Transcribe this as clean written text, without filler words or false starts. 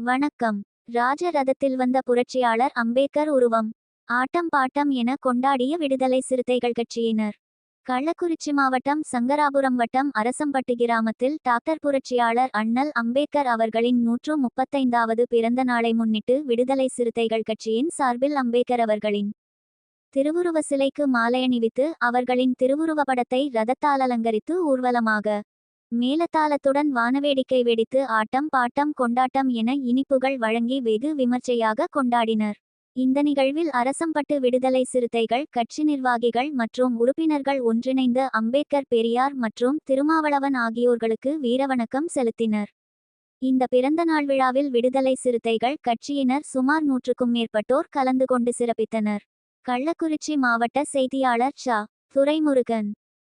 வணக்கம். ராஜ ரதத்தில் வந்த புரட்சியாளர் அம்பேத்கர் உருவம். ஆட்டம் பாட்டம் என கொண்டாடிய விடுதலை சிறுத்தைகள் கட்சியினர். கள்ளக்குறிச்சி மாவட்டம் சங்கராபுரம் வட்டம் அரசம்பட்டு கிராமத்தில் டாக்டர் புரட்சியாளர் அண்ணல் அம்பேத்கர் அவர்களின் 135வது பிறந்த நாளை முன்னிட்டு விடுதலை சிறுத்தைகள் கட்சியின் சார்பில் அம்பேத்கர் அவர்களின் திருவுருவ சிலைக்கு மாலையணிவித்து அவர்களின் திருவுருவ படத்தை ரதத்தால் அலங்கரித்து ஊர்வலமாக மேலதாளத்துடன் வானவேடிக்கை வெடித்து ஆட்டம் பாட்டம் கொண்டாட்டம் என இனிப்புகள் வழங்கி வெகு விமர்சையாக கொண்டாடினர். இந்த நிகழ்வில் அரசம்பட்டு விடுதலை சிறுத்தைகள் கட்சி நிர்வாகிகள் மற்றும் உறுப்பினர்கள் ஒன்றிணைந்து அம்பேத்கர், பெரியார் மற்றும் திருமாவளவன் ஆகியோர்களுக்கு வீரவணக்கம் செலுத்தினர். இந்த பிறந்தநாள் விழாவில் விடுதலை சிறுத்தைகள் கட்சியினர் சுமார் 100க்கும் மேற்பட்டோர் கலந்து கொண்டு சிறப்பித்தனர். கள்ளக்குறிச்சி மாவட்ட செய்தியாளர் ச. துரைமுருகன்.